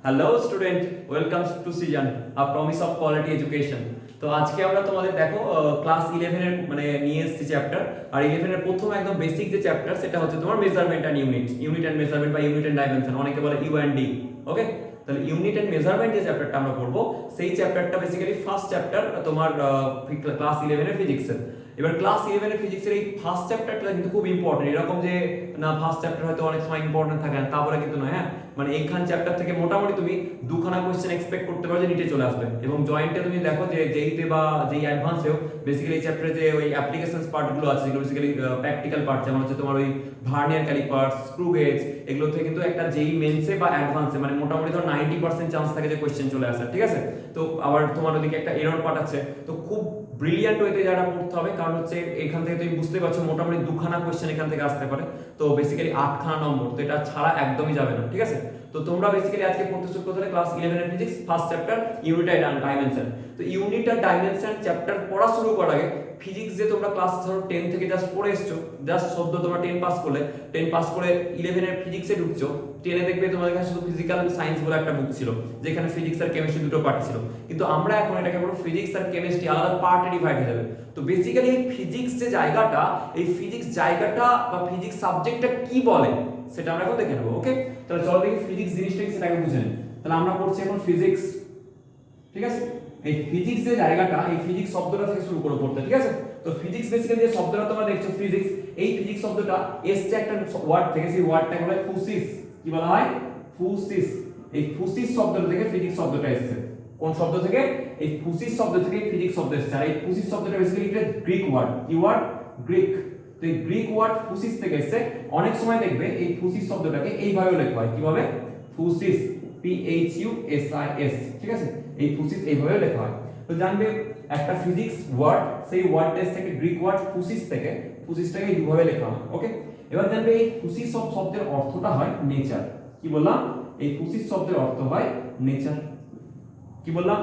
Hello student, welcome to season a promise of quality education. তো আজকে আমরা তোমাদের দেখো ক্লাস 11 এর মানে নিয়ে এসেছি চ্যাপ্টার। আর 11 এর প্রথম একদম বেসিক যে চ্যাপ্টার সেটা হচ্ছে তোমার measurement and unit and measurement বা ইউনিট এন্ড ডাইমেনশন, অনেকে বলে ইউ এন্ড ডি। ওকে, তাহলে ইউনিট এন্ড মেজারমেন্ট যে চ্যাপ্টারটা আমরা পড়বো সেই চ্যাপ্টারটা বেসিক্যালি ফার্স্ট চ্যাপ্টার তোমার ক্লাস 11 এর ফিজিক্সের। এবার ক্লাস 11 এর ফিজিক্সের এই ফার্স্ট চ্যাপ্টারটা কিন্তু খুব ইম্পর্টেন্ট। এরকম যে না ফার্স্ট চ্যাপ্টার হয়তো অনেক সময় ইম্পর্টেন্ট থাকে না, তারপরে কিন্তু নয়। হ্যাঁ, মানে এইখান চ্যাপ্টার থেকে মোটামুটি তুমি দুখানা কোশ্চেন এক্সপেক্ট করতে পারো যে নিচে চলে আসবে। এবং জয়েন্টে তুমি দেখো যে জেইতে বা যেই অ্যাডভান্সেও বেসিক্যালি এই চ্যাপ্টারে যে ওই অ্যাপ্লিকেশনস পার্টগুলো আছে, যেগুলো বেসিক্যালি প্র্যাকটিক্যাল পার্ট, যেমন হচ্ছে তোমার ওই ভার্নিয়ার ক্যালিপার্স, স্ক্রু গেজ, এগুলো থেকে কিন্তু একটা যেই মেন্সে বা অ্যাডভান্সে মানে মোটামুটি ধর 90% চান্স থাকে যে কোশ্চেন চলে আসে। ঠিক আছে, তো আবার তোমার ওদিকে একটা এরর পার্ট আছে। তো খুব ব্রিলিয়ান্ট ওয়েতে যারা পড়তে হবে, কারণ হচ্ছে এখান থেকে তুমি বুঝতে পারছো মোটামুটি দুখানা কোশ্চেন এখান থেকে আসতে পারে। তো বেসিক্যালি 8খানা নম্বর, তো এটা ছাড়া একদমই যাবে না। ঠিক আছে, তো তোমরা বেসিক্যালি আজকে পড়তে শুরু করতে ক্লাস 11 এর physics first chapter unit and dimension. তো ইউনিট আর ডাইমেনশন চ্যাপ্টার পড়া শুরু করার আগে ফিজিক্স যে তোমরা ক্লাস ধরো 10 থেকে জাস্ট পড়ে এসছো, জাস্ট সদ্য তোমরা 10 পাস করলে, 10 পাস করে 11 এর ফিজিক্সে ঢুকছো, 10 এ দেখবে তোমাদের কাছে শুধু ফিজিক্যাল সায়েন্স বলে একটা বুক ছিল, যেখানে ফিজিক্স আর কেমিস্ট্রি দুটো পার্ট ছিল। কিন্তু আমরা এখন এটাকে পুরো ফিজিক্স আর কেমিস্ট্রি আলাদা পার্টে ডিভাইড হয়ে যাবে। তো বেসিক্যালি এই ফিজিক্স যে জায়গাটা, এই ফিজিক্স জায়গাটা বা ফিজিক্স সাবজেক্টটা কি বলে সেটা আমরা এখন দেখে নেবো। ওকে, তাহলে চলো দেখি ফিজিক্স জিনিসটা কি সেটা আগে বুঝে নিই। তাহলে আমরা পড়ছি এখন ফিজিক্স। ঠিক আছে, এই ফিজিক্স যে জায়গাটা, এই ফিজিক্স শব্দটা থেকে শুরু করে পড়তে। ঠিক আছে, তো ফিজিক্স বেসিক্যালি যে শব্দটা তোমরা দেখছো ফিজিক্স, এই ফিজিক্স শব্দটা এসছে একটা ওয়ার্ড থেকে, সেই ওয়ার্ডটাকে বলা হয় ফুসিস। কি বলা হয়? ফুসিস। এই ফুসিস শব্দটা থেকে ফিজিক্স শব্দটা এসেছে। কোন শব্দ থেকে? এই ফুসিস শব্দ থেকে ফিজিক্স শব্দ এসেছে। আর এই ফুসিস শব্দটা বেসিক্যালি একটা গ্রিক ওয়ার্ড। কি ওয়ার্ড? গ্রিক। তো এই গ্রিক ওয়ার্ড ফুসিস থেকে এসেছে। অনেক সময় দেখবে এই ফুসিস শব্দটাকে এইভাবে লেখা হয়। কিভাবে? ফুসিস, PHUSIS। ঠিক আছে, এই ফুসিস এইভাবে লেখা হয়। তো জানবে একটা ফিজিক্স ওয়ার্ড, সেই ওয়ার্ডটা থেকে গ্রিক ওয়ার্ড ফুসিস থেকে, ফুসিসটাকে এইভাবে লেখা হয়। ওকে, এবার জানবে এই ফুসিস শব্দের অর্থটা হয় নেচার। কি বললাম? এই ফুসিস শব্দের অর্থ হয় নেচার। কি বললাম?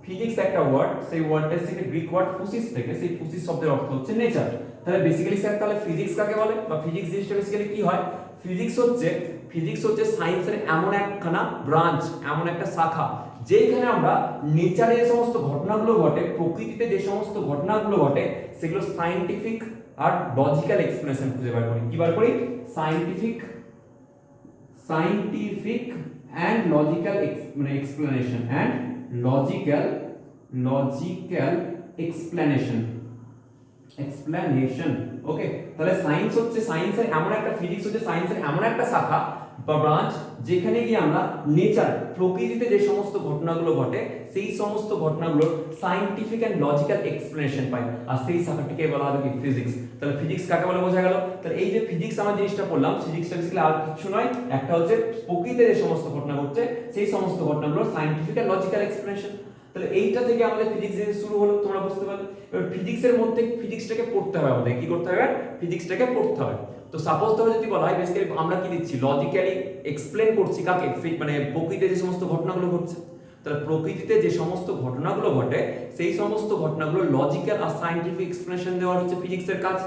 ফিজিক্স একটা ওয়ার্ড, সেই ওয়ার্ডটা থেকে গ্রিক ওয়ার্ড ফুসিস থেকে, সেই ফুসিস শব্দের অর্থ হচ্ছে নেচার। তাহলে বেসিক্যালি স্যার তাহলে ফিজিক্স কাকে বলে বা ফিজিক্স জিনিসটা বেসিক্যালি কি হয়? ফিজিক্স হচ্ছে সায়েন্সের এমন একখানা ব্রাঞ্চ, এমন একটা শাখা, যেখানে আমরা নেচারে যে সমস্ত ঘটনাগুলো ঘটে, প্রকৃতিতে যে সমস্ত ঘটনাগুলো ঘটে, সেগুলো সায়েন্টিফিক আর লজিক্যাল এক্সপ্লেনেশন খুঁজে বার করি। কি বার করি? সায়েন্টিফিক অ্যান্ড লজিক্যাল মানে এক্সপ্লেনেশন অ্যান্ড লজিক্যাল এক্সপ্লেনেশন। ওকে, তাহলে সায়েন্স হচ্ছে সায়েন্সের এমন একটা, ফিজিক্স হচ্ছে সায়েন্সের এমন একটা শাখা বা ব্রাঞ্চ, যেখানে গিয়ে আমরা নেচার, প্রকৃতিতে যে সমস্ত ঘটনাগুলো ঘটে, সেই সমস্ত ঘটনাগুলোর সায়েন্টিফিক এন্ড লজিক্যাল এক্সপ্লেনেশন পাই। আর সেই শাখাটিকে বলা হবে কি? ফিজিক্স। তাহলে ফিজিক্স কাকে বলে বোঝা গেল। তাহলে এই যে ফিজিক্স আমার জিনিসটা পড়লাম, ফিজিক্সটা বেসিক্যালি আর কিছু নয়, একটা হচ্ছে প্রকৃতিতে যে সমস্ত ঘটনা ঘটছে, সেই সমস্ত ঘটনাগুলোর সায়েন্টিফিক এন্ড লজিক্যাল এক্সপ্লেনেশন। তাহলে এইটা থেকে আমাদের ফিজিক্স যে শুরু হলো, তোমরা বুঝতে পারলে। এবার ফিজিক্সের মধ্যে ফিজিক্সটাকে পড়তে হবে আমাদের। কি করতে হবে? ফিজিক্সটাকে পড়তে হবে। তো সাপোজ ধরো যদি বলা হয় বেসিক্যালি আমরা কি দিচ্ছি, লজিক্যালি এক্সপ্লেন করছি কাকে? মানে প্রকৃতিতে যে সমস্ত ঘটনাগুলো ঘটছে। তাহলে প্রকৃতিতে যে সমস্ত ঘটনাগুলো ঘটে, সেই সমস্ত ঘটনাগুলো লজিক্যাল আর সায়েন্টিফিক এক্সপ্লেনেশন দেওয়া হচ্ছে ফিজিক্সের কাজ।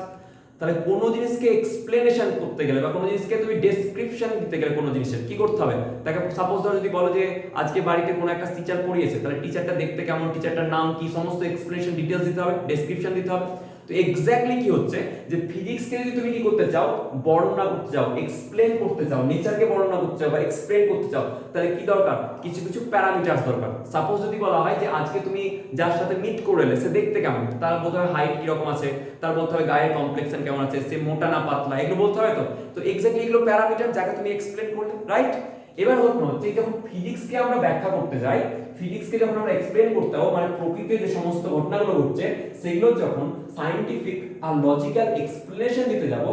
তাহলে কোনো জিনিসকে এক্সপ্লেনেশন করতে গেলে বা কোনো জিনিসকে তুমি ডেসক্রিপশন দিতে গেলে কোনো জিনিসের কি করতে হবে? তাকে সাপোজ ধরো যদি বলো যে আজকে বাড়িতে কোনো একটা টিচার পড়িয়েছে, তাহলে টিচারটা দেখতে কেমন, টিচারটার নাম কি, সমস্ত এক্সপ্লেনেশন ডিটেইলস দিতে হবে, ডেসক্রিপশন দিতে হবে। তো এক্স্যাক্টলি কি হচ্ছে যে ফিজিক্সকে যদি তুমি কি করতে চাও, বর্ণনা করতে চাও, এক্সপ্লেন করতে চাও, নেচারকে বর্ণনা করতে চাও বা এক্সপ্লেন করতে চাও, তাহলে কি দরকার? কিছু কিছু প্যারামিটারস দরকার। সাপোজ যদি বলা হয় যে আজকে তুমি যার সাথে মিট করে এলে সে দেখতে কেমন, তার বলতে হবে হাইট কিরকম আছে, তার বলতে হবে গায়ের কমপ্লেক্সন কেমন আছে, সে মোটা না পাতলা, এগুলো বলতে হবে। তো এক্স্যাক্টলি এগুলো প্যারামিটার, যাকে তুমি এক্সপ্লেন করলে, রাইট? এবার হচ্ছে যখন ফিজিক্সকে আমরা ব্যাখ্যা করতে যাই, ফিজিক্সকে যখন আমরা এক্সপ্লেন করতে হবে, মানে প্রকৃতির যে সমস্ত ঘটনাগুলো ঘটছে সেগুলো যখন সায়েন্টিফিক আর লজিক্যাল এক্সপ্লেনেশন দিতে যাব,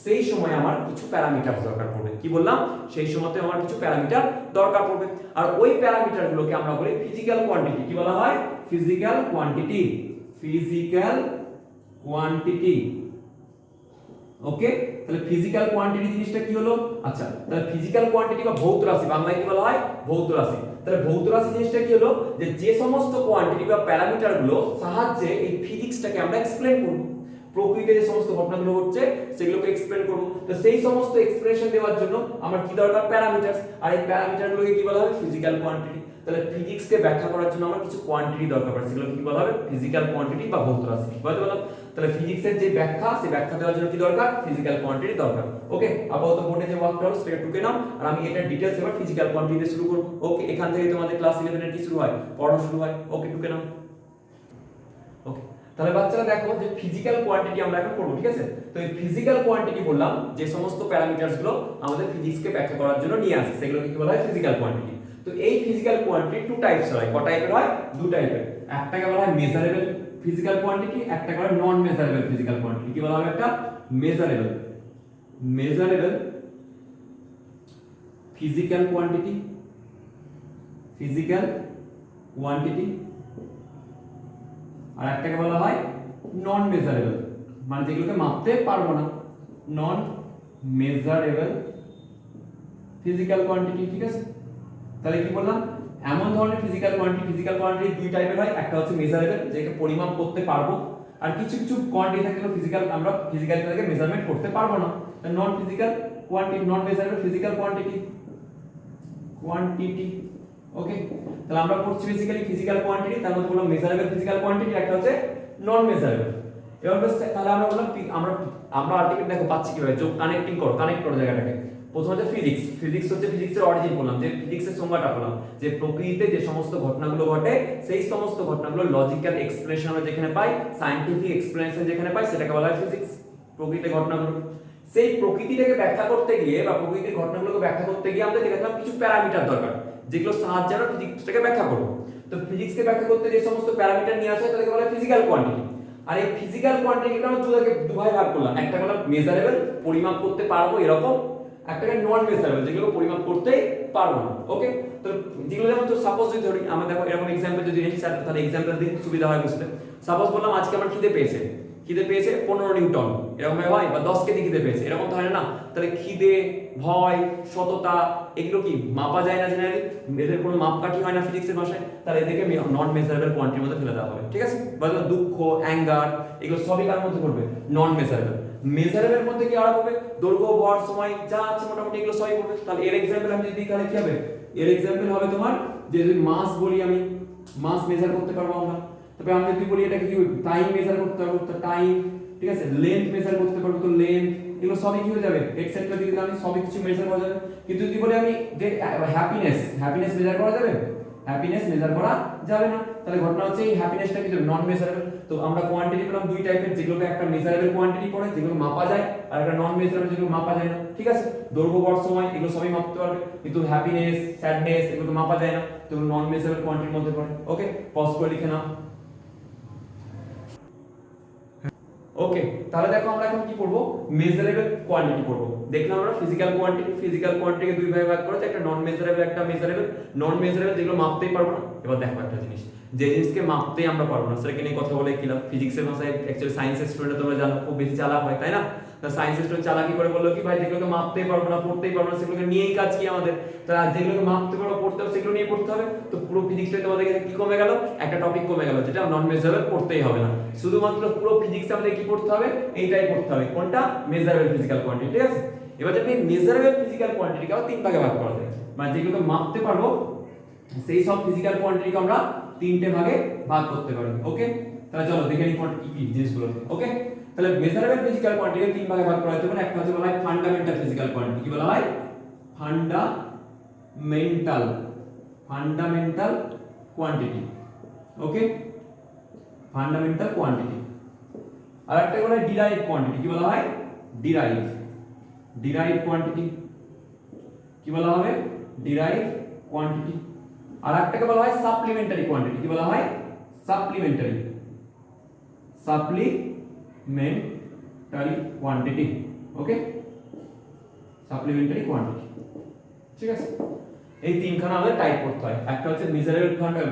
সেই সময় আমার কিছু প্যারামিটার দরকার পড়বে। কি বললাম? সেই সময়তে আমার কিছু প্যারামিটার দরকার পড়বে। আর ওই প্যারামিটারগুলোকে আমরা বলি ফিজিক্যাল কোয়ান্টিটি। কি বলা হয়? Physical quantity. ওকে, তাহলে ফিজিক্যাল কোয়ান্টিটি জিনিসটা কি হলো? আচ্ছা, তাহলে ফিজিক্যাল কোয়ান্টিটি বা ভৌত রাশি, বাংলায় কি বলা হয়? ভৌত রাশি। তাহলে ভৌত রাশি জিনিসটা কি হলো? যে সমস্ত কোয়ান্টিটি বা প্যারামিটার গুলো সাহায্যে এই ফিজিক্সটাকে আমরা এক্সপ্লেন করব। প্রকৃতিতে যে সমস্ত ঘটনাগুলো হচ্ছে সেগুলোকে এক্সপ্লেন করব। তো সেই সমস্ত এক্সপ্রেশন দেওয়ার জন্য আমার কি দরকার, প্যারামিটারস। আর এই প্যারামিটারগুলোকে কি বলা হবে, ফিজিক্যাল কোয়ান্টিটি। তাহলে ফিজিক্সকে ব্যাখ্যা করার জন্য আমার কিছু কোয়ান্টিটি দরকার পড়ে, সেগুলো কি বলা হবে, ফিজিক্যাল কোয়ান্টিটি বা ভৌত রাশি, বুঝতে পারলাম। তাহলে ফিজিক্সের যে ব্যাখ্যা, সেই ব্যাখ্যা দেওয়ার জন্য কি দরকার, ফিজিক্যাল কোয়ান্টিটি দরকার। ওকে, আপাতত বোর্ডে যে ওয়ার্কটা হলো সেটা টুকে নাও, আর আমি এটা ডিটেইলস এবার ফিজিক্যাল কোয়ান্টিটি দিয়ে শুরু করব। ওকে, এখান থেকে তোমাদের ক্লাস 11 এর কি শুরু হয়, পড়া শুরু হয়। ওকে, টুকে নাও। ওকে, তাহলে বাচ্চারা দেখো যে ফিজিক্যাল কোয়ান্টিটি আমরা এখন পড়ব, ঠিক আছে। তো এই ফিজিক্যাল কোয়ান্টিটি বললাম যে সমস্ত প্যারামিটারস গুলো আমাদের ফিজিক্সকে ব্যাখ্যা করার জন্য নিয়ে আসে, সেগুলোকে কি বলা হয়, ফিজিক্যাল কোয়ান্টিটি। তো এই ফিজিক্যাল কোয়ান্টিটি টু টাইপস হয়। কত টাইপের হয়, দু টাইপের। একটাকে বলা হয় মেজারেবল ফিজিক্যাল কোয়ান্টিটি, একটাকে বলা হয় নন মেজারেবল ফিজিক্যাল কোয়ান্টিটি। কি বলা হবে, একটা মেজারেবল ফিজিক্যাল কোয়ান্টিটি, আর একটাকে বলা হয় নন মেজারেবল, মানে যেগুলোকে মাপতে পারবো না, নন মেজারেবল ফিজিক্যাল কোয়ান্টিটি, ঠিক আছে। তাহলে কি বললাম, এমন ধরনের ফিজিক্যাল কোয়ান্টিটি দুই টাইপের হয়। একটা হচ্ছে মেজারেবল, যেটাকে পরিমাপ করতে পারবো, আর কিছু কিছু কোয়ান্টিটি থাকে যেগুলো আমরা ফিজিক্যালি তাদেরকে মেজারমেন্ট করতে পারবো না। নন মেজারেবল ফিজিক্যাল কোয়ান্টিটি। ওকে, তাহলে আমরা পড়ছি বেসিক্যালি ফিজিক্যাল কোয়ান্টিটি, তার মধ্যে বললাম মেজারেবল ফিজিক্যাল কোয়ান্টিটি, একটা হচ্ছে নন মেজারেবল। এবার তাহলে আমরা বললাম আমরা আলটিমেট দেখো পাচ্ছি কিভাবে, যোগ কানেক্ট করো জায়গাটাকে। প্রথম হচ্ছে ফিজিক্স হচ্ছে ফিজিক্সের অরিজিন বললাম, যে ফিজিক্সের সংজ্ঞাটা বললাম, যে প্রকৃতিতে যে সমস্ত ঘটনাগুলো ঘটে সেই সমস্ত ঘটনাগুলো লজিক্যাল এক্সপ্লেনেশন আমরা যেখানে পাই, সায়েন্টিফিক এক্সপ্লেনেশন যেখানে পাই, সেটাকে বলা হয় ফিজিক্স। প্রকৃতির ঘটনাগুলো, সেই প্রকৃতিটাকে ব্যাখ্যা করতে গিয়ে বা প্রকৃতির ঘটনাগুলোকে ব্যাখ্যা করতে গিয়ে আমাদের দেখলাম কিছু প্যারামিটার দরকার, যেগুলো সাহায্যে আমরা ফিজিক্সটাকে ব্যাখ্যা করব। তো ফিজিক্সকে ব্যাখ্যা করতে যে সমস্ত প্যারামিটার নিয়ে আসে তাদেরকে বলা হয় ফিজিক্যাল কোয়ান্টিটি। আর এই ফিজিক্যাল কোয়ান্টিটিকে আমরা দুভাগে ভাগ করলাম, একটা হলো মেজারেবল, পরিমাপ করতে পারবো এরকম, একটাকে নন মেজারেবল, যেগুলো পরিমাপ করতে পারবো না। ওকে, তো যেগুলো যেমন, তো সাপোজ যদি ধরি, আমরা দেখো এরকম एग्जांपल যদি নিই স্যার, তাহলে एग्जांपल দিন সুবিধা হয় বুঝতে। সাপোজ বললাম আজকে আমার খিদে পেয়েছে 15 নিউটন, এরকম হয়, বা 10 কেজি খিদে পেয়েছে, এরকম তো হয় না। তাহলে খিদে, ভয়, সততা, এগুলো কি মাপা যায় না জেনারেলি, এদের কোনো মাপকাঠি হয় না ফিজিক্সের ভাষায়, তাহলে এদেরকে নন মেজারেবল কোয়ান্টিটির মধ্যে ফেলে দেওয়া হবে, ঠিক আছে। বা দুঃখ, অ্যাঙ্গার, এগুলো সবই কার মধ্যে পড়বে, নন মেজারেবল। মেজারেবল মধ্যে কি আর হবে, দৈর্ঘ্য, ভর, সময় যা আছে মোটামুটি এগুলো সবই পড়বে। তাহলে এর एग्जांपल আমি যদি তাহলে কি হবে, এর एग्जांपल হবে তোমার, যে যদি মাস বলি, আমি মাস মেজার করতে পারবো আমরা। তবে আমি যদি বলি এটা কি টাইম মেজার করতে পারবো, তো টাইম, ঠিক আছে। লেন্থ মেজার করতে পারবো, তো লেন্থ, এগুলো সবই কি হয়ে যাবে, এক্সেন্ট্রা দিলে আমি সবই কিছু মেজার করা যাবে। কিন্তু যদি বলি আমি যে হ্যাপিনেস মেজার করা যাবে, হ্যাপিনেস মেজার করা যাবে না। তাহলে ঘটনা হচ্ছে এই হ্যাপিনেসটা কি নন মেজারেবল। তো আমরা কোয়ান্টিটি পেলাম দুই টাইপের, যেগুলোকে একটা মেজারেবল কোয়ান্টিটি পড়ে, যেগুলো মাপা যায়, আর একটা নন মেজারেবল, যেগুলো মাপা যায় না, ঠিক আছে। দৈর্ঘ্য, ভর, সময় এগুলো সবই মাপতে পারবে, কিন্তু হ্যাপিনেস, স্যাডনেস এগুলো মাপা যায় না, তো নন মেজারেবল কোয়ান্টিটির মধ্যে পড়ে। ওকে, পজ করে লিখে নাও। ওকে, তাহলে দেখো আমরা এখন কি করব, মেজারেবল কোয়ান্টিটি করব। দেখলাম আমরা ফিজিক্যাল কোয়ান্টিটিকে দুই ভাগে ভাগ করেছে, একটা নন মেজারেবল, একটা মেজারেবল। নন মেজারেবল যেগুলো মাপতেই পারবো না। এবার দেখো একটা জিনিস, যে জিনিসকে মাপতেই আমরা পারবো না, সেটাকে নিয়ে কথা বলে কিলাম। ফিজিক্সের ভাষায় অ্যাকচুয়ালি সায়েন্সের স্টুডেন্ট তোমরা জানো খুব বেশি চালাক হয়, তাই না। তা সায়েন্সের স্টুডেন্ট চালাকি করে বললো কি, ভাই যেগুলোকে মাপতেই পারবো না, পড়তেই পারবো না, সেগুলোকে নিয়েই কাজ কি আমাদের। তাহলে যেগুলোকে মাপতে পারবো, পড়তে পারবো, সেগুলো নিয়ে পড়তে হবে। তো পুরো ফিজিক্সটা তোমাদের কি কমে গেল, একটা টপিক কমে গেল, যেটা নন মেজারেবল, পড়তেই হবে না। শুধুমাত্র পুরো ফিজিক্স আমাদের কি পড়তে হবে, এইটাই পড়তে হবে, কোনটা, মেজারেবল ফিজিক্যাল কোয়ান্টিটি, ঠিক আছে। এবার যদি মেজারেবল ফিজিক্যাল কোয়ান্টিটিকে আবার তিন ভাগে ভাগ করা যায়, মানে যেগুলোকে মাপতে পারবো সেই সব ফিজিক্যাল কোয়ান্টিটিকে আমরা তিনটে ভাগে ভাগ করতে পারি। ওকে, তাহলে চলো দেখে নিই কি কি জিনিসগুলো। ওকে, তাহলে মেজারেবল ফিজিক্যাল কোয়ান্টিটিকে তিন ভাগে ভাগ করা যেতে পারে। একটা হচ্ছে বলা হয় ফান্ডামেন্টাল ফিজিক্যাল কোয়ান্টিটি। কি বলা হয়, ফান্ডামেন্টাল কোয়ান্টিটি। ওকে, ফান্ডামেন্টাল কোয়ান্টিটি। আর একটা বলা হয় ডিরাইভ কোয়ান্টিটি। কি বলা হয়, ডিরাইভ কোয়ান্টিটি। কি বলা হবে, ডিরাইভ কোয়ান্টিটি। আর একটাকে বলা হয় সাপ্লিমেন্টারি কোয়ান্টিটি। কি বলা হয়, সাপ্লিমেন্টারি কোয়ান্টিটি। ওকে, সাপ্লিমেন্টারি কোয়ান্টিটি, ঠিক আছে। এই তিনখানা আমাদের টাইপ করতে হয়। একটা হচ্ছে মেজারেবল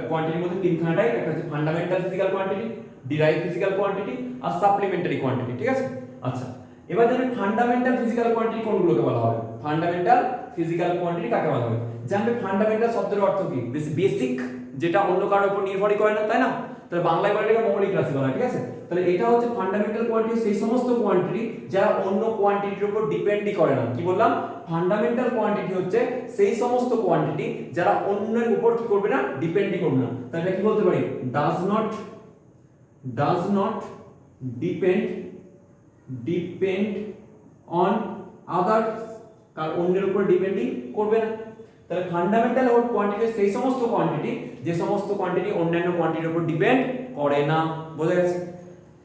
কোয়ান্টিটির মধ্যে তিনখানা টাইপ, একটা হচ্ছে fundamental physical quantity, derived physical quantity, আর সাপ্লিমেন্টারি কোয়ান্টিটি, ঠিক আছে। আচ্ছা, এবার জানেন ফান্ডামেন্টাল ফিজিক্যাল কোয়ান্টিটি কোনগুলোকে বলা হবে, ফান্ডামেন্টাল ফিজিক্যাল কোয়ান্টিটি কাকে বলা হবে। জানবে ফান্ডামেন্টাল শব্দের অর্থ কি, বেসিক, যেটা অন্য কারোর উপর নির্ভরই করে না, তাই না। তাহলে বাংলায় বলে এটাকে মৌলিক রাশি বলা হয়, ঠিক আছে। তাহলে এটা হচ্ছে ফান্ডামেন্টাল কোয়ান্টিটি, সেই সমস্ত কোয়ান্টিটি যারা অন্য কোয়ান্টিটির উপর ডিপেন্ডই করে না। কি বললাম? ফান্ডামেন্টাল কোয়ান্টিটি হচ্ছে সেই সমস্ত কোয়ান্টিটি যারা অন্যের উপর কি করবে না, ডিপেন্ডই করবে না। তাহলে কি বলতে পারি? Does not depend on others, কার অন্যের উপর ডিপেন্ডই করবে না। তাহলে ফান্ডামেন্টাল কোয়ান্টিটি সেই সমস্ত কোয়ান্টিটি যে সমস্ত কোয়ান্টিটি অন্যান্য কোয়ান্টিটির উপর ডিপেন্ড করে না। বোঝা গেছে?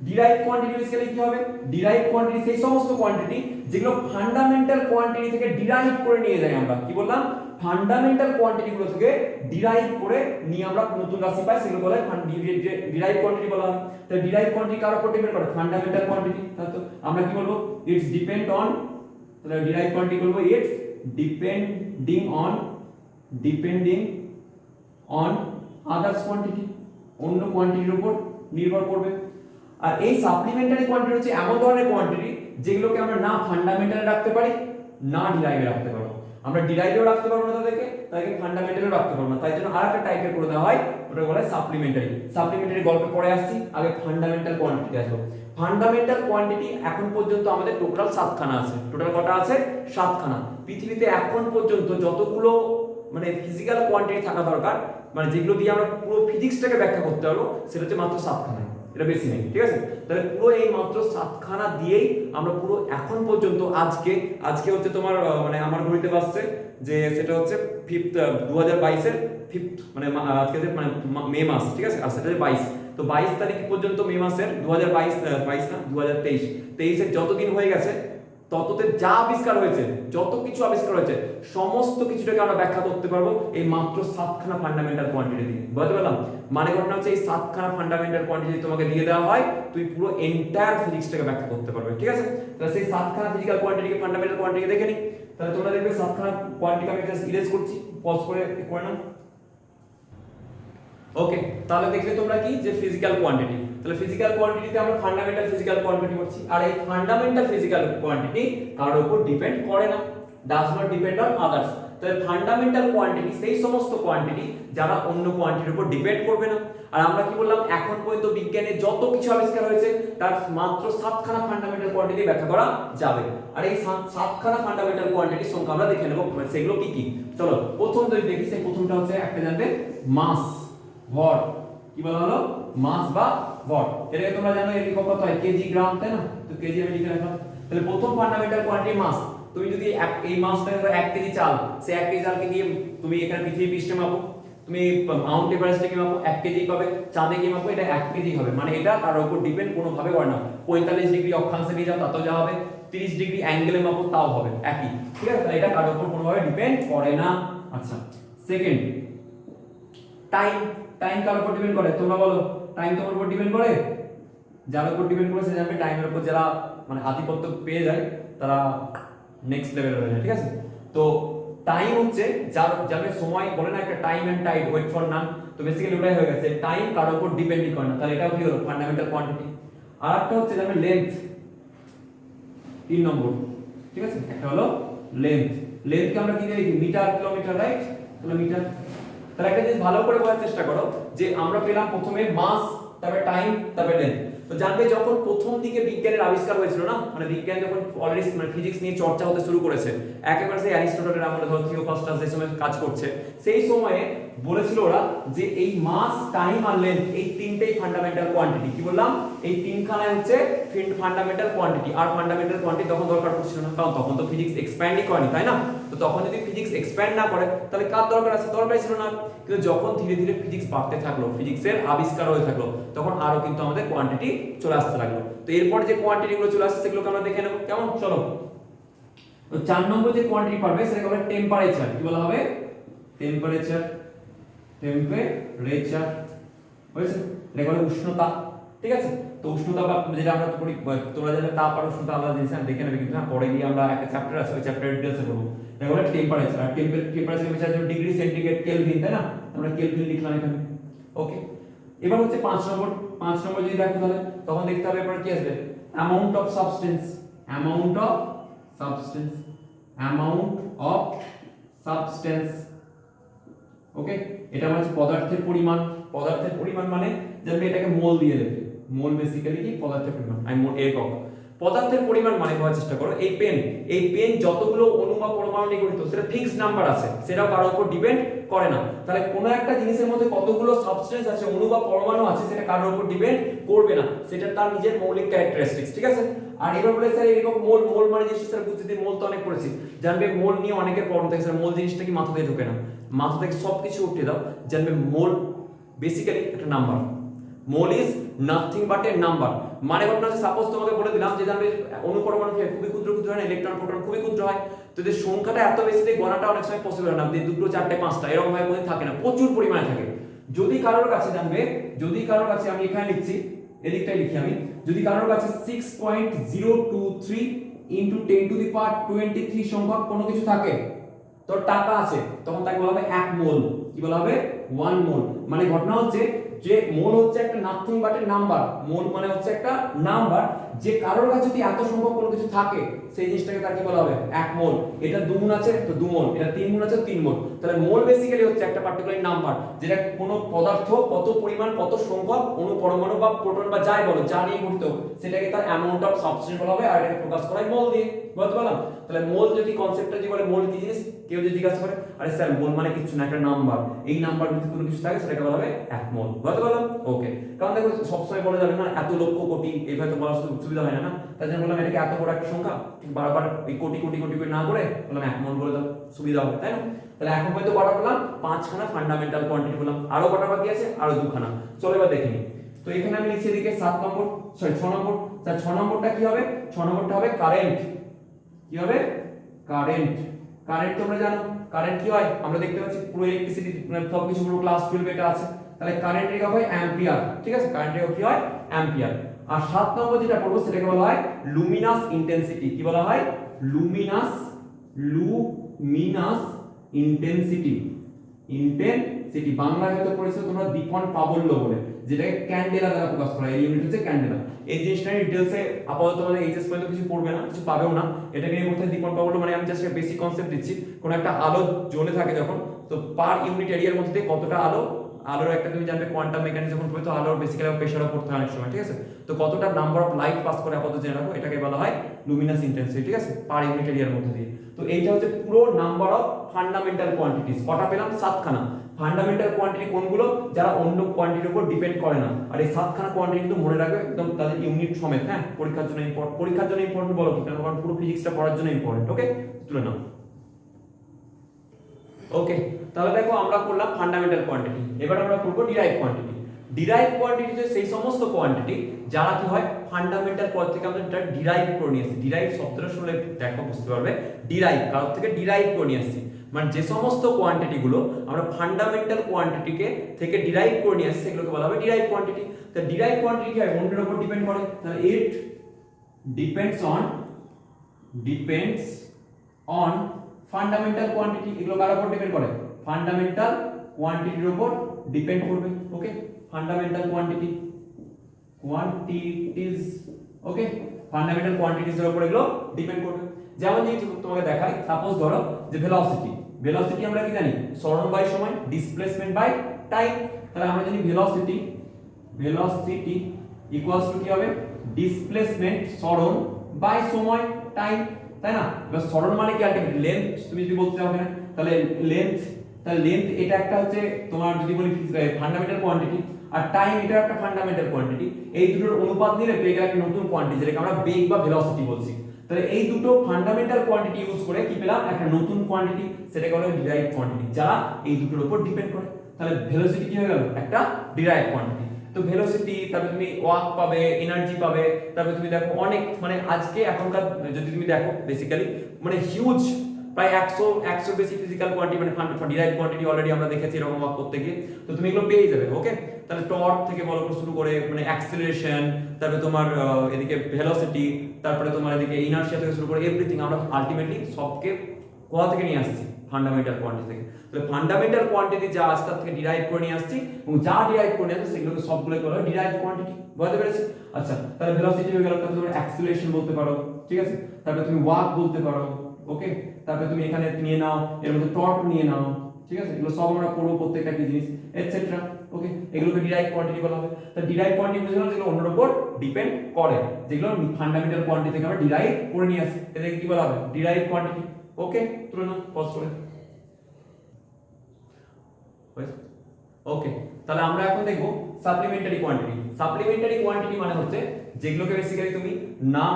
ডিরাইভ কোয়ান্টিটি বেসিক্যালি কি হবে? ডিরাইভ কোয়ান্টিটি সেই সমস্ত কোয়ান্টিটি যেগুলো ফান্ডামেন্টাল কোয়ান্টিটি থেকে ডিরাইভ করে নিয়ে যাই আমরা। কি বললাম? ফান্ডামেন্টাল কোয়ান্টিটি গুলো থেকে ডিরাইভ করে নিয়ে আমরা নতুন রাশি পাই, সেগুলো বলে ডিরাইভ কোয়ান্টিটি বলা হয়। তাহলে ডিরাইভ কোয়ান্টিটি কার উপর ডিপেন্ড করে? Fundamental quantity. তাহলে তো আমরা কি বলবো? ইটস ডিপেন্ড অন, তাহলে ডিরাইভ কোয়ান্টিটি বলবো it's depending on others quantity, অন্য কোয়ান্টিটির উপর নির্ভর করবে। আর এই সাপ্লিমেন্টারি কোয়ান্টিটি হচ্ছে এমন ধরনের কোয়ান্টিটি যেগুলোকে আমরা না ফান্ডামেন্টালে রাখতে পারি না ডিরাইভে রাখতে পারবো। আমরা ডিরাইভেও রাখতে পারবো না তাদেরকে ফান্ডামেন্টালেও রাখতে পারবো না। তাই জন্য আরেকটা টাইপের করে দেওয়া হয়, ওটা বলা হয় সাপ্লিমেন্টারি গল্পে পরে আসছি, আগে ফান্ডামেন্টাল কোয়ান্টিটি আসবো। ফান্ডামেন্টাল কোয়ান্টিটি এখন পর্যন্ত আমাদের টোটাল 7খানা আছে। টোটাল কটা আছে? 7খানা। পৃথিবীতে এখন পর্যন্ত যতগুলো মানে ফিজিক্যাল কোয়ান্টিটি থাকা দরকার, মানে যেগুলো দিয়ে আমরা পুরো ফিজিক্সটাকে ব্যাখ্যা করতে পারবো, সেটা হচ্ছে মাত্র 7খানা। এটা বেশি নেই, ঠিক আছে? তাহলে পুরো এই মাত্র 7খানা দিয়েই আমরা পুরো এখন পর্যন্ত আজকে হচ্ছে তোমার মানে আমার ঘড়িতে বাজছে যে সেটা হচ্ছে 2022 এর 5th, মানে আজকে যে মানে মে মাস, ঠিক আছে? আর সেটা 22, তো 22 তারিখ পর্যন্ত মে মাসের 2022 না 2023 এর যতদিন হয়ে গেছে তততে যা আবিষ্কার হয়েছে, যত কিছু আবিষ্কার হয়েছে, সমস্ত কিছুটাকে আমরা ব্যাখ্যা করতে পারবো এই মাত্র 7খানা ফান্ডামেন্টাল কোয়ান্টিটি দিয়ে। বুঝতে পারলাম? মানে ঘটনা হচ্ছে এই 7খানা ফান্ডামেন্টাল কোয়ান্টিটি তোমাকে দিয়ে দেওয়া হয়, তুই পুরো এন্টায়ার ফিজিক্সটাকে ব্যাখ্যা করতে পারবে, ঠিক আছে? তাহলে সেই 7খানা ফিজিক্যাল কোয়ান্টিটিকে ফান্ডামেন্টাল কোয়ান্টিটি দেখে নি। তাহলে তোমরা দেখবে 7খানা কোয়ান্টিটি আমি জাস্ট ইরেজ করছি, পজ করে নাও। ওকে, তাহলে দেখলে তোমরা কি যে ফিজিক্যাল কোয়ান্টিটি, তাহলে ফিজিক্যাল কোয়ান্টিটিতে আমরা ফান্ডামেন্টাল ফিজিক্যাল কোয়ান্টিটি করছি। আর এই ফান্ডামেন্টাল ফিজিক্যাল কোয়ান্টিটি কার উপর ডিপেন্ড করে না, does not depend on others. তাহলে ফান্ডামেন্টাল কোয়ান্টিটি সেই সমস্ত কোয়ান্টিটি যারা অন্য কোয়ান্টিটির উপর ডিপেন্ড করবে না। আর আমরা কি বললাম? এখন পর্যন্ত বিজ্ঞানে যত কিছু আবিষ্কার হয়েছে তার মাত্র 7খানা ফান্ডামেন্টাল কোয়ান্টিটি ব্যাখ্যা করা যাবে। আর এই 7খানা ফান্ডামেন্টাল কোয়ান্টিটির সংখ্যা আমরা দেখে নেব, সেগুলো কি কি। চলো প্রথম যদি দেখি, সেই প্রথমটা হচ্ছে একটা জানবে মাস, ভর। কি বলা হলো? মাস বা ভর। এটাকে তোমরা জানো এর একক কত হয়? কেজি, গ্রাম, তাই না? তো কেজি আমি লিখে রাখলাম। তাহলে প্রথম ফান্ডামেন্টাল কোয়ান্টিটি মাস। তুমি যদি এই মাসটাকে ধরো 1 কেজি চাল, সেই 1 কেজি চালকে দিয়ে তুমি এখানে পৃথিবী পৃষ্ঠে মাপো, তুমি মাউন্ট এভারেস্টে কি মাপো 1 কেজি পাবে, চাঁদে কি মাপো এটা 1 কেজি হবে। মানে এটা তার উপর ডিপেন্ড কোনো ভাবে করে না। 45 ডিগ্রি অক্ষাংশে নিয়ে যাও তাতেও যা হবে, 30 ডিগ্রি অ্যাঙ্গেলে মাপো তাও হবে একই, ঠিক আছে? তাহলে এটা কার উপর কোনো ভাবে ডিপেন্ড করে না। আচ্ছা, সেকেন্ড টাইম কার উপর ডিপেন্ড করে? তোমরা বলো, টাইম তোমার উপর ডিপেন্ড করে? যার উপর ডিপেন্ড করে সে জানবে, টাইমের উপর যারা মানে আধিপত্য পেয়ে যায় তারা নেক্সট লেভেলে হয়ে যায়, ঠিক আছে? তো টাইম হচ্ছে যার সময় বলে না একটা time and tide wait for none, তো বেসিক্যালি ওটাই হয়ে গেছে। টাইম কার উপর ডিপেন্ডই করে না, তাহলে এটাও কি হলো? Fundamental quantity. আর একটা হচ্ছে যাবে লেন্থ, 3 নম্বর, ঠিক আছে? একটা হলো লেন্থকে আমরা কি দিয়ে লিখি? Metre, kilometre, right? তাহলে মিটার। তাহলে একটা জিনিস ভালো করে বোঝার চেষ্টা করো যে আমরা পেলাম প্রথমে মাস, তারপরে টাইম, তারপরে লেন্থ। তো জানবে যখন প্রথম দিকে বিজ্ঞানের আবিষ্কার হয়েছিল না, মানে বিজ্ঞান যখন অলরেডি মানে ফিজিক্স নিয়ে চর্চা হতে শুরু করেছে, একেবারে সেই অ্যারিস্টটলের আমলে ধরো থিওফ্রাস্টাস যে সময় কাজ করছে, সেই সময়ে বলেছিল ওরা যে এই মাস, টাইম আর লেন্থ এই তিনটেই ফান্ডামেন্টাল কোয়ান্টিটি। কি বললাম? এই তিনখানাই হচ্ছে ফান্ডামেন্টাল কোয়ান্টিটি। আর ফান্ডামেন্টাল কোয়ান্টিটি তখন দরকার পড়ছিল না, কারণ তখন তো ফিজিক্স এক্সপ্যান্ডই করেনি, তাই না? তো তখন যদি ফিজিক্স এক্সপ্যান্ড না করে তাহলে কার দরকার আছে? দরকারই ছিল না। কিন্তু যখন ধীরে ধীরে ফিজিক্স বাড়তে থাকলো, ফিজিক্সের আবিষ্কার হয়ে থাকলো, তখন আরো কিন্তু আমাদের কোয়ান্টিটি চলে আসতে লাগলো। তো এরপর যে কোয়ান্টিটি গুলো চলে আসছে সেগুলোকে আমরা দেখে নেব, কেমন? চলো, তো 4 নম্বর যে কোয়ান্টিটি পাবে সেটাকে বলে টেম্পারেচার। কি বলা হবে? টেম্পারেচার হয়েছে? এটা বলে উষ্ণতা, ঠিক আছে? তো উষ্ণতা বা যেটা আমরা করি, তোমরা জানো তাপ আর উষ্ণতা আলাদা জিনিস, দেখে নেবে কিন্তু, পরে গিয়ে আমরা একটা চ্যাপ্টার আছে, ওই চ্যাপ্টারের ডিটেইলসে পড়বো। এটা বলে টেম্পারেচার। আর টেম্পারেচার মেজার জন্য ডিগ্রি সেন্টিগ্রেড, কেলভিন, তাই না? আমরা কেলভিন লিখলাম এখানে। ওকে, এবার হচ্ছে 5 নম্বর যদি দেখো তাহলে তখন দেখতে হবে এরপর কি আসবে? Amount of substance. ওকে, এটা মানে পদার্থের পরিমাণ মানে জানবে এটাকে মোল দিয়ে দেবে। মোল বেসিক্যালি কি পদার্থের পরিমাণ, আমি মোল একক। পদার্থের পরিমাণ মানে বোঝার চেষ্টা করো, এই পেন যতগুলো অণু বা পরমাণু নিয়ে গঠিত সেটা ফিক্সড নাম্বার আছে, সেটাও কারোর উপর ডিপেন্ড করে না। তাহলে কোনো একটা জিনিসের মধ্যে কতগুলো সাবস্টেন্স আছে, অণু বা পরমাণু আছে, সেটা কারোর উপর ডিপেন্ড করবে না, সেটা তার নিজের মৌলিক ক্যারেক্টারিস্টিক্স, ঠিক আছে। আর এবার বলে স্যার এরকম মোল মানে জিনিস স্যার বুঝতে দিই, মোল তো অনেক পড়েছি, জানবে মোল নিয়ে অনেকের প্রবলেম থাকে স্যার, মোল জিনিসটা কি মাথা দিয়ে ঢোকে না, মাথা থেকে সবকিছু উঠিয়ে দাও, জানবে মোল বেসিক্যালি একটা number. Mole is nothing but A number. মানে ঘটনা হচ্ছে, সাপোজ তোমাকে বলে দিলাম যে জানবে অণু পরমাণু খুবই ক্ষুদ্র ক্ষুদ্র হয় না, ইলেকট্রন প্রোটন খুবই ক্ষুদ্র হয়, তো যে সংখ্যাটা এত বেশি যে গণাটা অনেক সময় পসিবল হয় না, দুটো চারটে পাঁচটা এরকম ভাবে মধ্যে থাকে না, প্রচুর পরিমাণে থাকে। যদি কারোর কাছে জানবে, যদি কারোর কাছে, আমি এখানে লিখছি, এদিকটাই লিখি আমি, যদি কারোর কাছে 6.023 ইনটু 10 টু দি পাওয়ার 23 সংখ্যক কোনো কিছু থাকে, তো টাকা আছে, তখন তাকে বলা হবে 1 মোল। কি বলা হবে? 1 মোল। মানে ঘটনা হচ্ছে যে মোল হচ্ছে একটা নাথিং বাট এ নাম্বার, মোল মানে হচ্ছে একটা নাম্বার, যে কারোর কাছে যদি এত সংখ্যক কোনো কিছু থাকে সেই জিনিসটাকে তার কি বলা হবে? 1 মোল। এটা 2 গুণ আছে তো 2 মোল, এটা 3 গুণ আছে 3 মোল। তাহলে মোল বেসিক্যালি হচ্ছে একটা পার্টিকুলার নাম্বার, যেটা কোনো পদার্থ কত পরিমাণ, কত সংখ্যক অণু পরমাণু বা প্রোটন বা যাই বলো, যা নিয়ে গঠিত, সেটাকে তার অ্যামাউন্ট অফ সাবস্টেন্স বলা হবে, আর এটাকে প্রকাশ করা হয় মোল দিয়ে। বুঝতে পারলাম? তাহলে মোল যদি কনসেপ্টটা যদি বলে মোল কি জিনিস, কেউ যদি জিজ্ঞাসা করে, আরে স্যার মোল মানে কিছু না, একটা নাম্বার, এই নাম্বার যদি কোনো কিছু থাকে সেটাকে বলা হবে 1 মোল। বুঝতে পারলাম? ওকে। কারণ দেখো সবসময় বলা যাবে না এত লক্ষ কোটি, এইভাবে তো বলার সুবিধা হয় না, তাই জন্য বললাম এটাকে এত বড় একটা সংখ্যা, ঠিক বারবার এই কোটি কোটি কোটি করে না করে বললাম 1 মোল বলে দাও, সুবিধা হবে, তাই না? তাহলে এখন পর্যন্ত কটা বললাম? 5খানা ফান্ডামেন্টাল কোয়ান্টিটি বললাম, আরো কটা বাকি আছে? আরো 2খানা। চলো এবার দেখে নিই। তো এখানে আমি লিখছি এদিকে 7 নম্বর, সরি 6 নম্বর। তাহলে 6 নম্বরটা কি হবে? 6 নম্বরটা হবে কারেন্ট। কি হবে? কারেন্ট। কারেন্ট তোমরা জানো কারেন্ট কি হয়, আমরা দেখতে পাচ্ছি পুরো ইলেকট্রিসিটি মানে সব কিছু পুরো ক্লাস 12 এটা আছে। তাহলে কারেন্ট একক হয় অ্যাম্পিয়ার, ঠিক আছে, কারেন্ট একক কি হয়? অ্যাম্পিয়ার। আর 7 নম্বর যেটা পড়বো সেটাকে বলা হয় লুমিনাস ইন্টেন্সিটি। কি বলা হয়? Luminous intensity. ইন্টেন্সিটি বাংলায় হয়তো পড়েছো তোমরা দীপন প্রাবল্য বলে, যেটাকে ক্যান্ডেলা দ্বারা প্রকাশ করা হয়, এই ইউনিট হচ্ছে ক্যান্ডেলা। এই জিনিসটা ডিটেইলসে আপাতত তোমাদের এইচএস পর্যন্ত কিছু পড়বে না, কিছু পাবেও না, এটাকে নিয়ে বলতে দীপন প্রাবল্য মানে আমি জাস্ট বেসিক কনসেপ্ট দিচ্ছি। কোন একটা আলো জ্বলে থাকে যখন, তো পার ইউনিট এরিয়ার মধ্যে দিয়ে কতটা আলোর একটা তুমি জানবে কোয়ান্টাম মেকানিক্স যখন পড়বে, তো আলোর বেসিক্যালি প্রেসারও পড়তে হয় অনেক সময়, ঠিক আছে, তো কতটা নাম্বার অফ লাইট পাস করে আপাতত জেনে রাখো, এটাকে বলা হয় লুমিনাস ইন্টেন্সিটি, ঠিক আছে, পার ইউনিট এরিয়ার মধ্যে দিয়ে। তো এইটা হচ্ছে পুরো নাম্বার অফ ফান্ডামেন্টাল কোয়ান্টিটিস। কটা পেলাম? 7খানা। ফান্ডামেন্টাল কোয়ান্টিটি কোনগুলো? যারা অন্য কোয়ান্টিটির উপর ডিপেন্ড করে না। আর এই 7খানা কোয়ান্টিটি কিন্তু মনে রাখবে একদম তাদের ইউনিট সমেত, হ্যাঁ, পরীক্ষার জন্য ইম্পর্টেন্ট। পরীক্ষার জন্য ইম্পর্টেন্ট বলো কি, কারণ পুরো ফিজিক্সটা পড়ার জন্য ইম্পর্টেন্ট। ওকে, তুলে নাও। ওকে, তাহলে দেখো আমরা করলাম ফান্ডামেন্টাল কোয়ান্টিটি, এবার আমরা করব ডিরাইভ কোয়ান্টিটি। ডিরাইভ কোয়ান্টিটি হচ্ছে সেই সমস্ত কোয়ান্টিটি যারা কি হয় ফান্ডামেন্টাল পদ থেকে আমরা এটা ডিরাইভ করে নিয়ে আসছি। ডিরাইভ শব্দটা শুনলে দেখো বুঝতে পারবে, ডিরাইভ কারোর থেকে ডিরাইভ করে নিয়ে আসছি, মানে যে সমস্ত কোয়ান্টিটি গুলো আমরা ফান্ডামেন্টাল কোয়ান্টিটিকে থেকে ডিরাইভ করে নিয়ে আসছি সেগুলোকে বলা হবে ডিরাইভ কোয়ান্টিটি। তো ডিরাইভ কোয়ান্টিটি কি হয়? অন্যের উপর ডিপেন্ড করে, তাহলে it depends on fundamental quantity. এগুলো কার উপর ডিপেন্ড করে? ফান্ডামেন্টাল কোয়ান্টিটির উপর ডিপেন্ড করবে। ওকে, ফান্ডামেন্টাল কোয়ান্টিটিজ, ওকে, ফান্ডামেন্টাল কোয়ান্টিটিজ এর উপর এগুলো ডিপেন্ড করবে। যেমন যদি তোমাকে দেখাই, সাপোজ ধরো যে ভেলোসিটি আমরা কি জানি? সরণ বাই সময়, ডিসপ্লেসমেন্ট বাই টাইম। তাহলে আমরা জানি ভেলোসিটি ইকুয়ালস টু কি হবে? ডিসপ্লেসমেন্ট সরণ বাই সময় টাইম, তাই না? এবার সরণ মানে কি? আলটিমেটলি লেন্থ তুমি যদি বলতে হবে না, তাহলে লেন্থ এটা একটা হচ্ছে তোমার যদি বলি ফান্ডামেন্টাল কোয়ান্টিটি, আর টাইম এটা একটা ফান্ডামেন্টাল কোয়ান্টিটি। এই দুটোর অনুপাত নিলে পেয়ে গেল একটা নতুন কোয়ান্টিটি, যেটাকে আমরা বেগ বা ভেলোসিটি বলছি। তাহলে এই দুটো ফান্ডামেন্টাল কোয়ান্টিটি ইউজ করে কি পেলাম? একটা নতুন কোয়ান্টিটি, সেটাকে বলা হয় ডিরাইভ কোয়ান্টিটি, যারা এই দুটোর উপর ডিপেন্ড করে। তাহলে ভেলোসিটি কি হয়ে গেল? একটা ডিরাইভ কোয়ান্টিটি। তো ভেলোসিটি, তারপরে তুমি ওয়াক পাবে, এনার্জি পাবে, তারপরে তুমি দেখো অনেক মানে আজকে এখনকার যদি তুমি দেখো বেসিক্যালি মানে হিউজ প্রায় 100 বেশি ফিজিক্যাল কোয়ান্টিটি মানে ডিরাইভ কোয়ান্টিটি অলরেডি আমরা দেখেছি এরকম ওয়াক করতে গিয়ে, তো তুমি এগুলো পেয়ে যাবে। ওকে, তাহলে টর্ক থেকে বলো শুরু করে মানে অ্যাক্সিলারেশন, তারপরে তোমার এদিকে ভেলোসিটি, তারপরে তোমার এদিকে ইনারশিয়া থেকে শুরু করে এভরিথিং আমরা আলটিমেটলি সবকে কোথা থেকে নিয়ে আসছি? ফান্ডামেন্টাল কোয়ান্টিটি থেকে। তাহলে ফান্ডামেন্টাল কোয়ান্টিটি যা আছে তার থেকে ডিরাইভ করে নিয়ে আসছি, এবং যা ডিরাইভ করে নিয়ে আসছি সেগুলোকে সবগুলোই বলা হয় ডিরাইভ কোয়ান্টিটি। বুঝতে পেরেছি? আচ্ছা, তাহলে ভেলোসিটি হয়ে গেল, তারপরে তুমি অ্যাক্সিলারেশন বলতে পারো, ঠিক আছে, তারপরে তুমি ওয়াক বলতে পারো। ওকে, তারপরে তুমি এখানে নিয়ে নাও এর মধ্যে টর্ক নিয়ে নাও, ঠিক আছে, এগুলো সব আমরা পড়বো প্রত্যেকটা কি জিনিস এটসেট্রা। ওকে, এগুলোকে ডিরাইভ কোয়ান্টিটি বলা হবে। তা ডিরাইভ কোয়ান্টিটি বুঝলাম যেগুলো অন্যের উপর ডিপেন্ড করে, যেগুলো ফান্ডামেন্টাল কোয়ান্টিটি থেকে আমরা ডিরাইভ করে নিয়ে আসি, এটাকে কি বলা হবে? Derive quantity. ওকে, তুলে নাও পজ করে। ওকে, তাহলে আমরা এখন দেখব সাপ্লিমেন্টারি কোয়ান্টিটি। সাপ্লিমেন্টারি কোয়ান্টিটি মানে হচ্ছে যেগুলোকে বেসিক্যালি তুমি না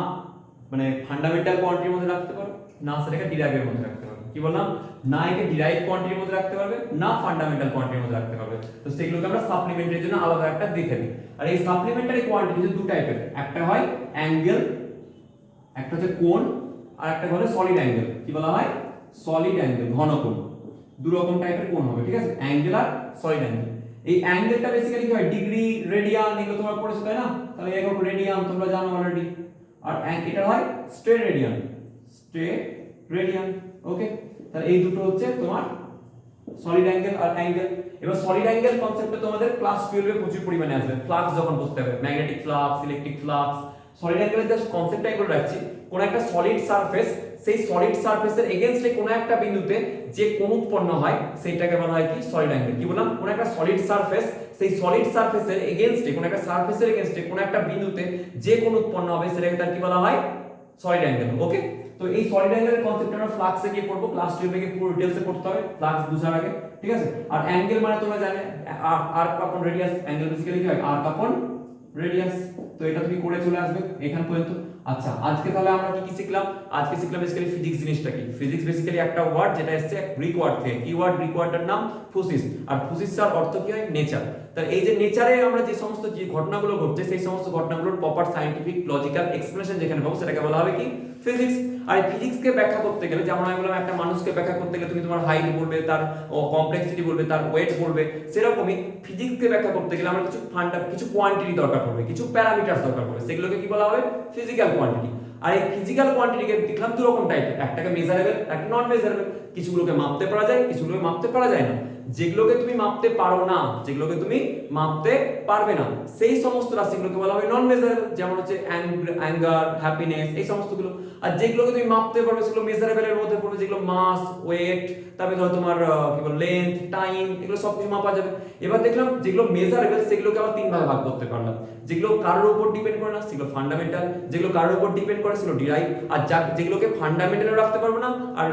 মানে ফান্ডামেন্টাল কোয়ান্টিটির মধ্যে রাখতে পারো, না সেটাকে ডিরাইভের মধ্যে রাখতে পারো। কি বললাম? না একে ডিরাইভ কোয়ান্টিটির মধ্যে রাখতে পারবে, না ফান্ডামেন্টাল কোয়ান্টিটির মধ্যে রাখতে পারবে। তো সেগুলোকে আমরা সাপ্লিমেন্টারির জন্য আলাদা একটা দেখে দিই। আর এই সাপ্লিমেন্টারি কোয়ান্টিটি হচ্ছে দু টাইপের, একটা হয় অ্যাঙ্গেল, একটা হচ্ছে কোণ, আর একটা হলো সলিড অ্যাঙ্গেল। কি বলা হয়? সলিড অ্যাঙ্গেল, ঘনকোণ। দু রকম টাইপের কোণ হবে, ঠিক আছে, অ্যাঙ্গেল আর সলিড অ্যাঙ্গেল। এই অ্যাঙ্গেলটা বেসিক্যালি কি হয়? ডিগ্রি, রেডিয়ান, এগুলো তোমরা পড়েছো তাই না? তাহলে একক রেডিয়ান তোমরা জানো অলরেডি। আর এটা হয় স্ট্রেট রেডিয়ান, স্ট্রেট রেডিয়ান। ওকে, তাহলে এই দুটো হচ্ছে তোমার সলিড অ্যাঙ্গেল আর অ্যাঙ্গেল। এবার সলিড অ্যাঙ্গেল কনসেপ্টে তোমাদের ক্লাস 12 এ প্রচুর পরিমাণে আসবে, ফ্লাক্স যখন পড়তে হবে, magnetic flux, electric flux. Solid অ্যাঙ্গেলের জাস্ট কনসেপ্টটাই বলে রাখছি, কোন একটা সলিড সারফেস, সেই সলিড সারফেসের এগেইনস্টে কোন একটা বিন্দুতে যে কোণ উৎপন্ন হয় সেটাকে বলা হয় কি? Solid angle. কি বললাম? কোন একটা সলিড সারফেস, সেই সলিড সারফেসের এগেইনস্টে, কোন একটা সারফেসের এগেইনস্টে কোন একটা বিন্দুতে যে কোণ উৎপন্ন হবে সেটাকে তার কি বলা হয়? Solid angle. ওকে, তো এই সলিড অ্যাঙ্গেলের কনসেপ্ট আমরা ফ্লাক্সে গিয়ে পড়বো, ক্লাস 12 এ পুরো ডিটেইলসে পড়তে হবে ফ্লাক্স বুঝার আগে, ঠিক আছে। আর অ্যাঙ্গেল মানে তোমরা জানো আর্ক আপন রেডিয়াস, অ্যাঙ্গেল বেসিক্যালি কি হয়? আর্ক আপন রেডিয়াস। তো এটা তুমি করে চলে আসবে এখান পর্যন্ত। আচ্ছা, আজকে তাহলে আমরা কি কি শিখলাম? আজকে শিখলাম বেসিক্যালি ফিজিক্স জিনিসটা কি। ফিজিক্স বেসিক্যালি একটা ওয়ার্ড যেটা এসেছে গ্রিক ওয়ার্ড থেকে। কি ওয়ার্ড? গ্রিক ওয়ার্ডটার নাম ফুসিস। আর ফুসিসের অর্থ কি হয়? নেচার। তাহলে এই যে নেচারে আমরা যে সমস্ত যে ঘটনাগুলো ঘটছে, সেই সমস্ত ঘটনাগুলোর প্রপার সায়েন্টিফিক লজিক্যাল এক্সপ্লেনেশন যেখানে পাবো সেটাকে বলা হবে কি? ফিজিক্স। আর এই ফিজিক্সকে ব্যাখ্যা করতে গেলে, যেমন আমি বললাম একটা মানুষকে ব্যাখ্যা করতে গেলে তুমি তোমার হাইট বলবে, তার কমপ্লেক্সিটি বলবে, তার ওয়েট বলবে, সেরকমই ফিজিক্সকে ব্যাখ্যা করতে গেলে আমরা কিছু কোয়ান্টিটি দরকার পড়বে, কিছু প্যারামিটারস দরকার পড়বে, সেগুলোকে কি বলা হবে? Physical quantity. আর এই ফিজিক্যাল কোয়ান্টিটিকে দেখলাম দু রকম টাইপের, একটাকে মেজারেবল, একটা নন মেজারেবল। কিছুগুলোকে মাপতে পারা যায়, কিছুগুলোকে মাপতে পারা যায় না। যেগুলোকে তুমি মাপতে পারো না, যেগুলোকে তুমি মাপতে পারবে না, সেই সমস্ত রাশিগুলোকে বলা হবে নন মেজারেবল, যেমন হচ্ছে অ্যাঙ্গার, হ্যাপিনেস, এই সমস্তগুলো। আর যেগুলোকে তুমি মাপতে পারবে সেগুলো মেজারেবলের মধ্যে পড়বে, যেগুলো মাস, ওয়েট, তারপরে ধরো তোমার কি বল লেন্থ, টাইম, এগুলো সব কিছু মাপা যাবে। এবার দেখলাম যেগুলো মেজারেবল সেগুলোকে আবার তিন ভাগে ভাগ করতে পারলাম। যেগুলো কারোর উপর ডিপেন্ড করে না সেগুলো ফান্ডামেন্টাল, যেগুলো কারোর উপর ডিপেন্ড করে সেগুলো ডিরাইভ, আর যেগুলোকে ফান্ডামেন্টালও রাখতে পারবো না আর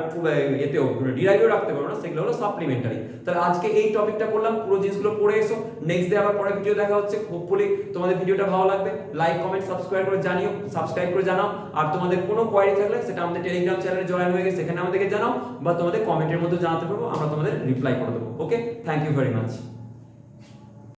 এতেও ডিরাইভও রাখতে পারবো না সেগুলো হলো সাপ্লিমেন্টারি। তাহলে আজকে এই টপিকটা করলাম, পুরো জিনিসগুলো পড়ে এসো। নেক্সট ডে আবার পরের ভিডিও দেখা হচ্ছে। হোপফুলি তোমাদের ভিডিওটা ভালো লাগবে। লাইক, কমেন্ট, সাবস্ক্রাইব করে জানাও। আর তোমাদের কোনো কোয়েরি থাকলে সেটা আমাদের টেলিগ্রাম চ্যানেলে জয়েন হয়ে গেছে, সেখানে আমাদেরকে জানাও, বা তোমাদের কমেন্টের মধ্যে জানাতে পারবো, আমরা তোমাদের রিপ্লাই করে দেবো। ওকে, থ্যাংক ইউ ভেরি মাচ।